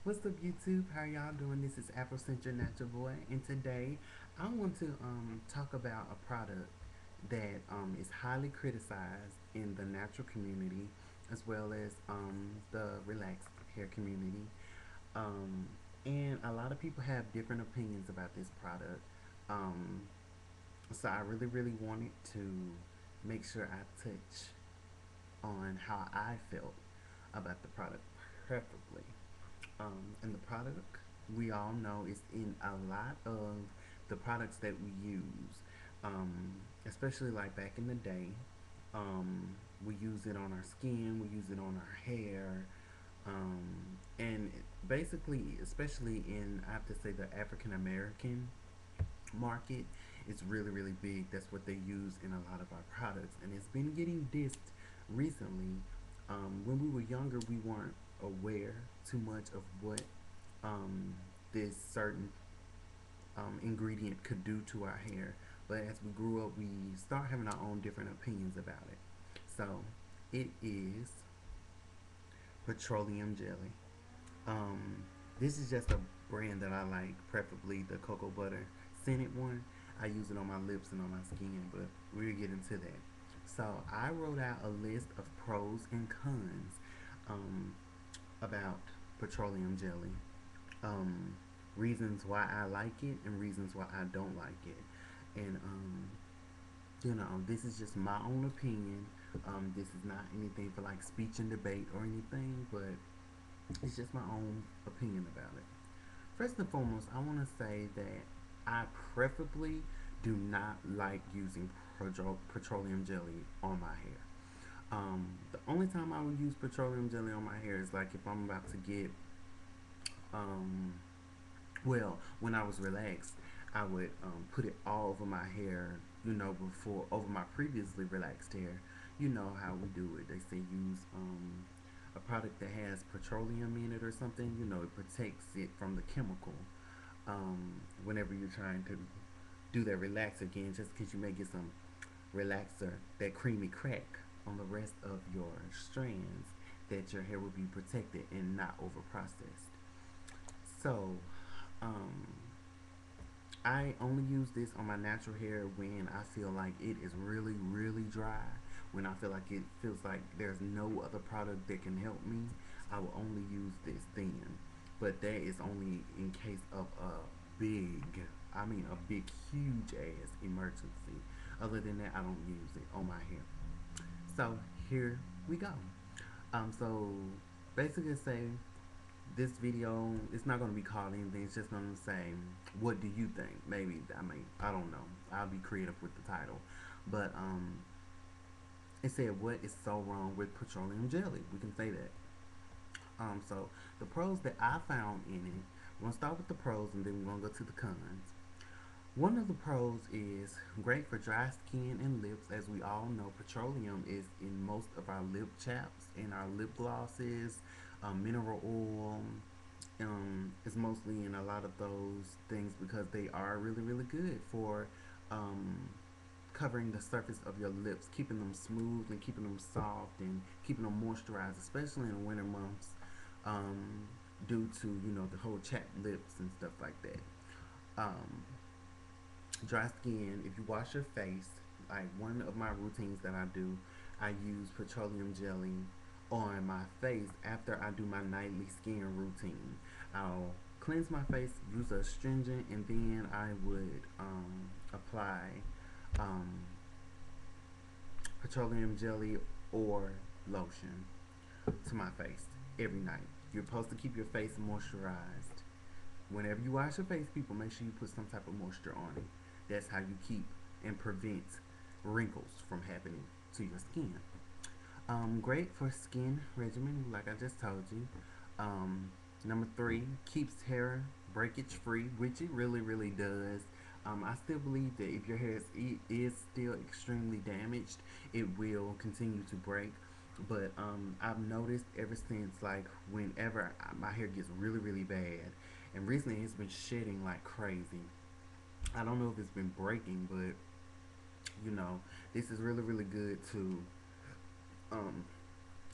What's up, YouTube? How y'all doing? This is Afrocentric Natural Boy, and today I want to talk about a product that is highly criticized in the natural community as well as the relaxed hair community. Um, and a lot of people have different opinions about this product. Um, so I really wanted to make sure I touch on how I felt about the product, preferably. And the product we all know is in a lot of the products that we use, um, especially like back in the day. We use it on our skin, we use it on our hair, um, and basically, especially in, I have to say, the African American market, it's really big. That's what they use in a lot of our products, and it's been getting dissed recently. When we were younger, we weren't aware too much of what um, this certain ingredient could do to our hair. But as we grew up, we start having our own different opinions about it. So it is petroleum jelly. Um, this is just a brand that I like, preferably the cocoa butter scented one. I use it on my lips and on my skin, but we'll get into that. So I wrote out a list of pros and cons um, about petroleum jelly, um, reasons why I like it and reasons why I don't like it. And this is just my own opinion. This is not anything for like speech and debate or anything, but it's just my own opinion about it. First and foremost, I want to say that I preferably do not like using petroleum jelly on my hair. The only time I would use petroleum jelly on my hair is like if I'm about to get, um, when I was relaxed, I would put it all over my hair, before over my previously relaxed hair. You know how we do it. They say use a product that has petroleum in it or something. It protects it from the chemical. Whenever you're trying to do that relax again, just because you may get some relaxer, that creamy crack on the rest of your strands, that your hair will be protected and not over processed. So, um, I only use this on my natural hair when I feel like it is really dry. When I feel like it feels like there's no other product that can help me, I will only use this then. But that is only in case of a big, huge ass emergency. Other than that, I don't use it on my hair. So here we go. So basically, say this video, it's not going to be called anything. It's just going to say, what do you think? Maybe, I don't know. I'll be creative with the title. But it said, what is so wrong with petroleum jelly? We can say that. So the pros that I found in it, we're going to start with the pros and then we're going to go to the cons. One of the pros is great for dry skin and lips. As we all know, petroleum is in most of our lip chaps and our lip glosses, mineral oil. Is mostly in a lot of those things because they are really good for um, covering the surface of your lips, keeping them smooth and keeping them soft and keeping them moisturized, especially in the winter months, um, due to the whole chapped lips and stuff like that. Um, Dry skin, if you wash your face, like one of my routines that I do, I use petroleum jelly on my face after I do my nightly skin routine. I'll cleanse my face, use a astringent, and then I would apply um, petroleum jelly or lotion to my face every night. You're supposed to keep your face moisturized. Whenever you wash your face, people, make sure you put some type of moisture on it. That's how you keep and prevent wrinkles from happening to your skin. Great for skin regimen, like I just told you. Number three, keeps hair breakage free, which it really does. I still believe that if your hair is still extremely damaged, it will continue to break. But I've noticed ever since, like, whenever my hair gets really bad, and recently it's been shedding like crazy. I don't know if it's been breaking, but this is really good to um,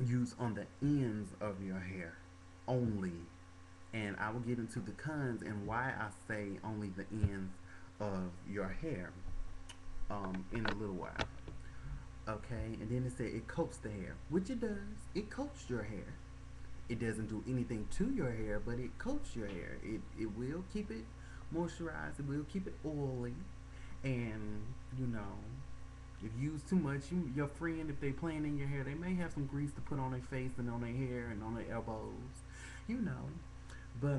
use on the ends of your hair only. and I will get into the cons and why I say only the ends of your hair in a little while. Okay, and then it said it coats the hair, which it does. It coats your hair. It doesn't do anything to your hair, but it coats your hair. It will keep it moisturized. It will keep it oily, and you know, if you use too much, your friend, if they playing in your hair, they may have some grease to put on their face and on their hair and on their elbows, you know. But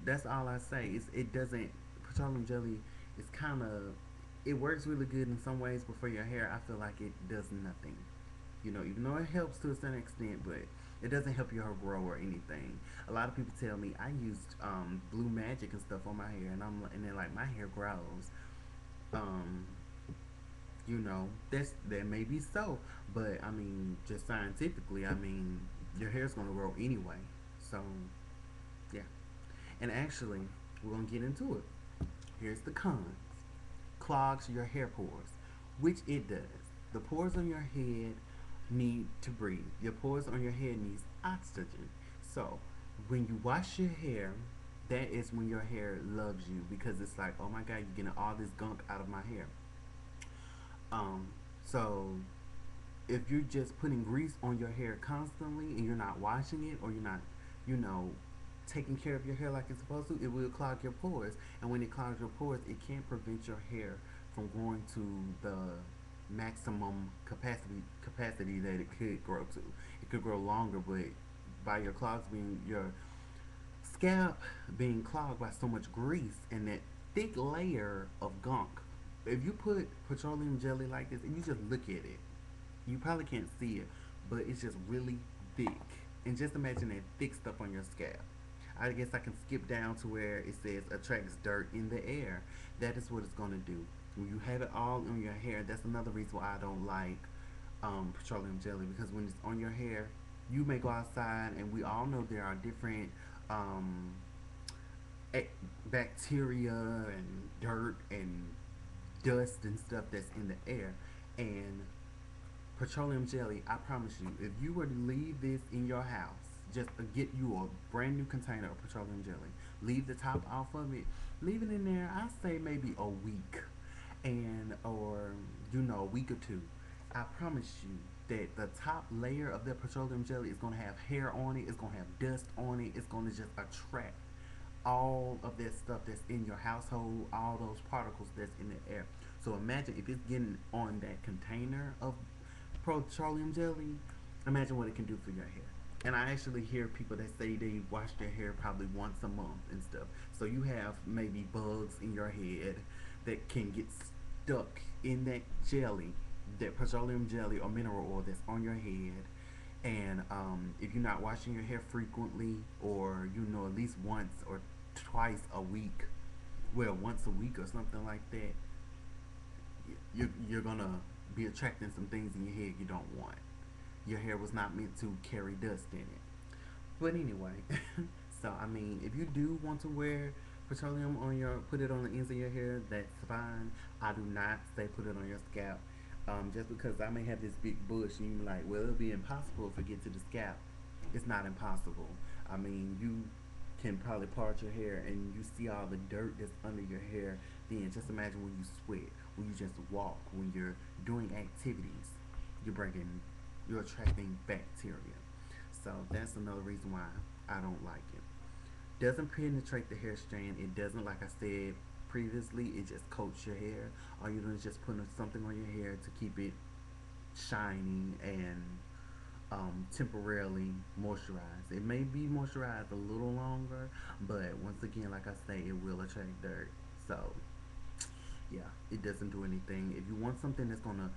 that's all I say. It doesn't petroleum jelly is kind of it works really good in some ways, but for your hair, I feel like it does nothing. Even though it helps to a certain extent, but it doesn't help your hair grow or anything. A lot of people tell me I used blue magic and stuff on my hair, and they're like my hair grows. Um, that may be so, but I mean, just scientifically, I mean, your hair's gonna grow anyway. So yeah, and actually, we're gonna get into it. Here's the cons. Clogs your hair pores, which it does. The pores on your head need to breathe. Your pores on your head needs oxygen. So when you wash your hair, that is when your hair loves you because it's like, oh my God, you're getting all this gunk out of my hair. Um, so if you're just putting grease on your hair constantly and you're not washing it or you're not, you know, taking care of your hair like it's supposed to, it will clog your pores. And when it clogs your pores, it can't prevent your hair from growing to the maximum capacity that it could grow to. It could grow longer, but by your scalp being clogged by so much grease and that thick layer of gunk. If you put petroleum jelly like this and you just look at it, you probably can't see it, but it's just really thick. And just imagine that thick stuff on your scalp. I guess I can skip down to where it says attracts dirt in the air. That is what it's going to do. When you have it all on your hair, that's another reason why I don't like petroleum jelly, because when it's on your hair, you may go outside, and we all know there are different um, bacteria and dirt and dust and stuff that's in the air. And petroleum jelly, I promise you, if you were to leave this in your house, just get you a brand new container of petroleum jelly, leave the top off of it, leave it in there, I say maybe a week, and or a week or two. I promise you that the top layer of the petroleum jelly is going to have hair on it, it's going to have dust on it, it's going to just attract all of that stuff that's in your household, all those particles that's in the air. So imagine if it's getting on that container of petroleum jelly, imagine what it can do for your hair. And I actually hear people that say they wash their hair probably once a month and stuff. So you have maybe bugs in your head that can get stuck in that jelly, that petroleum jelly or mineral oil that's on your head. And if you're not washing your hair frequently, or at least once or twice a week, well, once a week or something like that, you're gonna be attracting some things in your head you don't want. Your hair was not meant to carry dust in it. But anyway, so I mean, if you do want to wear petroleum put it on the ends of your hair, that's fine. I do not say put it on your scalp. Just because I may have this big bush and you're like, well, it'll be impossible if it gets to the scalp. It's not impossible. I mean, you can probably part your hair and you see all the dirt that's under your hair. Then just imagine when you sweat, when you just walk, when you're doing activities, you're attracting bacteria. So that's another reason why I don't like it. Doesn't penetrate the hair strand. It doesn't, like I said previously, it just coats your hair. All you're doing is just putting something on your hair to keep it shiny and temporarily moisturized. It may be moisturized a little longer, but once again, like I say, it will attract dirt. So yeah, it doesn't do anything. If you want something that's gonna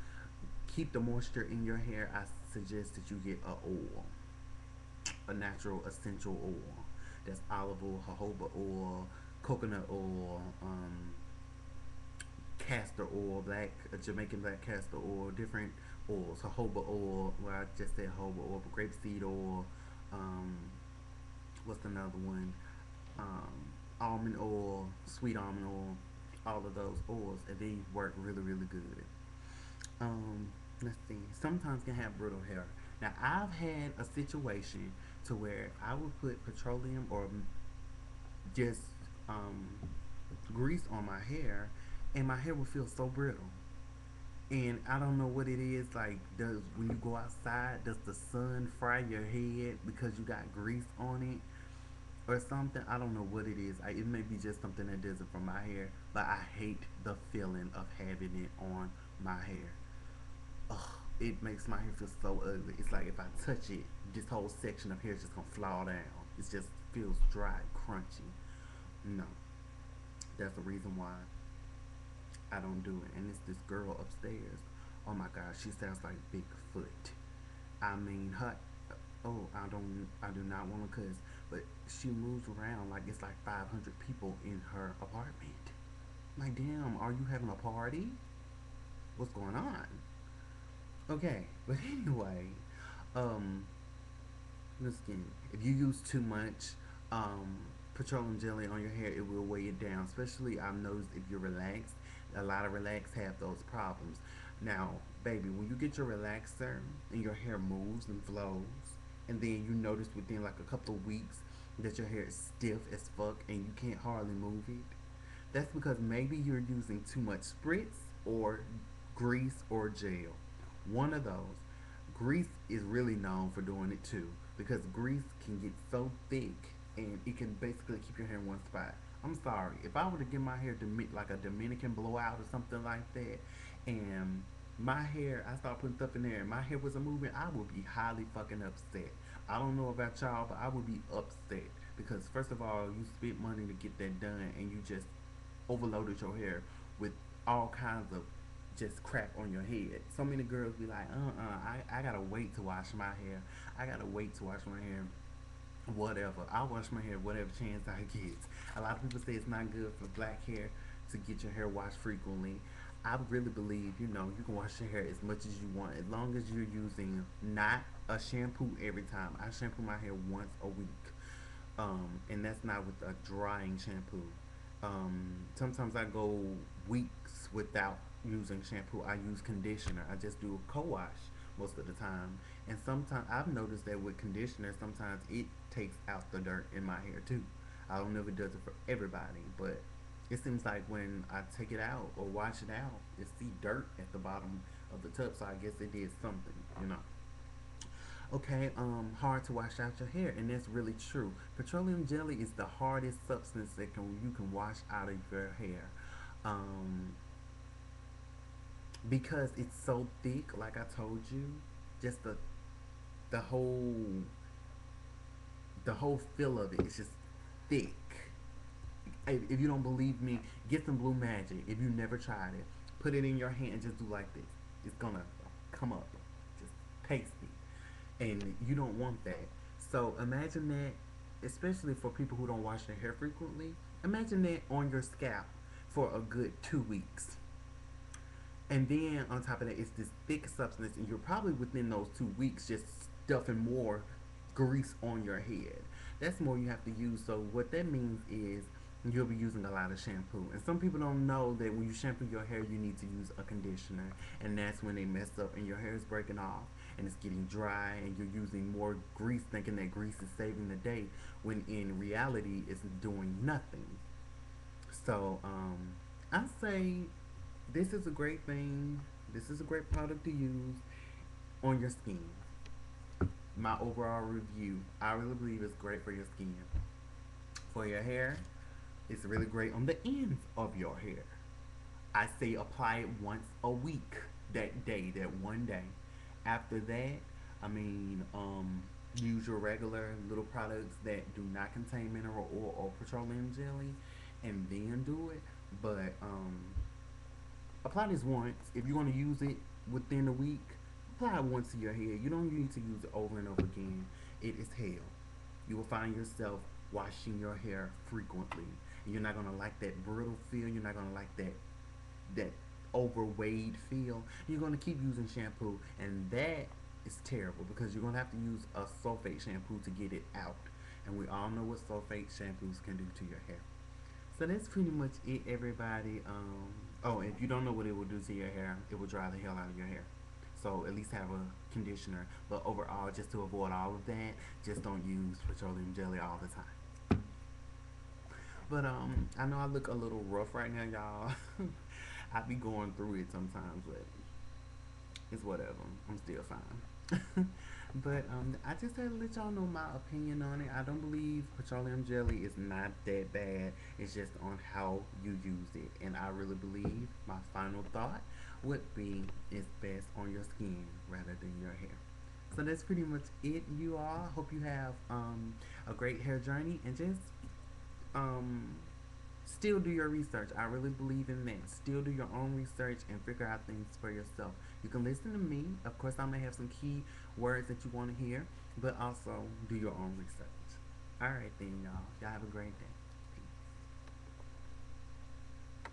keep the moisture in your hair, I suggest that you get a natural essential oil. That's olive oil, jojoba oil, coconut oil, castor oil, Jamaican black castor oil, different oils, jojoba oil. Well, I just said jojoba oil, but grapeseed oil. Um, what's another one? Almond oil, sweet almond oil. All of those oils, and they work really, really good. Let's see. Sometimes can have brittle hair. Now I've had a situation to where I would put petroleum or just um, grease on my hair, and my hair would feel so brittle. And I don't know what it is. Like, does when you go outside, does the sun fry your head because you got grease on it or something? I don't know what it is. It may be just something that does it for my hair, but I hate the feeling of having it on my hair. Ugh, it makes my hair feel so ugly. It's like if I touch it, this whole section of hair is just gonna fall down. It just feels dry, crunchy. No, that's the reason why I don't do it. And it's this girl upstairs. Oh my gosh, she sounds like Bigfoot. I mean, her. Oh, I do not want to cuss, but she moves around like it's like 500 people in her apartment. Like, damn, are you having a party? What's going on? Okay, but anyway, um, listen, if you use too much um, petroleum jelly on your hair, it will weigh it down. Especially, I've noticed if you're relaxed, a lot of relaxed have those problems. Now, baby, when you get your relaxer and your hair moves and flows, and then you notice within like a couple of weeks that your hair is stiff as fuck and you can't hardly move it, that's because maybe you're using too much spritz or grease or gel. One of those. Grease is really known for doing it too because grease can get so thick and it can basically keep your hair in one spot. I'm sorry. If I were to get my hair like a Dominican blowout or something like that, and my hair, I start putting stuff in there, and my hair wasn't moving, I would be highly fucking upset. I don't know about y'all, but I would be upset because first of all, you spent money to get that done, and you just overloaded your hair with all kinds of just crap on your head. So many girls be like, I gotta wait to wash my hair. I gotta wait to wash my hair. Whatever. I'll wash my hair whatever chance I get. A lot of people say it's not good for black hair to get your hair washed frequently. I really believe, you can wash your hair as much as you want as long as you're using not a shampoo every time. I shampoo my hair once a week. And that's not with a drying shampoo. Sometimes I go weeks without using shampoo. I use conditioner. I just do a co-wash most of the time. And sometimes I've noticed that with conditioner, sometimes it takes out the dirt in my hair too. I don't know if it does it for everybody, but it seems like when I take it out or wash it out, it's the dirt at the bottom of the tub. So I guess it did something. Okay, hard to wash out your hair, and that's really true. Petroleum jelly is the hardest substance that you can wash out of your hair, um, because it's so thick. Like I told you, just the whole the whole feel of it is just thick. If you don't believe me, get some Blue Magic. If you never tried it, put it in your hand and just do like this. It's gonna come up, just pasty, and you don't want that. So imagine that, especially for people who don't wash their hair frequently. Imagine that on your scalp for a good 2 weeks, and then on top of that, it's this thick substance, and you're probably within those 2 weeks just stuffing more grease on your head. That's more you have to use. So what that means is you'll be using a lot of shampoo. And some people don't know that when you shampoo your hair, you need to use a conditioner. And that's when they mess up and your hair is breaking off and it's getting dry and you're using more grease thinking that grease is saving the day when in reality it's doing nothing. So I say this is a great thing. This is a great product to use on your skin. My overall review, I really believe it's great for your skin. For your hair, it's really great on the ends of your hair. I say apply it once a week. That one day. After that, I mean, use your regular little products that do not contain mineral oil or petroleum jelly, and then do it. But apply this once. If you're going to use it within a week, apply it once to your hair. You don't need to use it over and over again. It is hell. You will find yourself washing your hair frequently. You're not gonna like that brittle feel. You're not gonna like that overweighed feel. You're gonna keep using shampoo, and that is terrible because you're gonna have to use a sulfate shampoo to get it out. And we all know what sulfate shampoos can do to your hair. So that's pretty much it, everybody. Oh, if you don't know what it will do to your hair, it will dry the hell out of your hair. So at least have a conditioner. But overall, just to avoid all of that, just don't use petroleum jelly all the time. But I know I look a little rough right now, y'all. I be going through it sometimes, but it's whatever. I'm still fine. But I just had to let y'all know my opinion on it. I don't believe petroleum jelly is not that bad. It's just on how you use it. And I really believe my final thought would be it's best on your skin rather than your hair. So that's pretty much it, you all. Hope you have a great hair journey and just um, still do your research. I really believe in that. Still do your own research and figure out things for yourself. You can listen to me. Of course, I may have some key words that you want to hear, but also do your own research. All right, then, y'all. Y'all have a great day.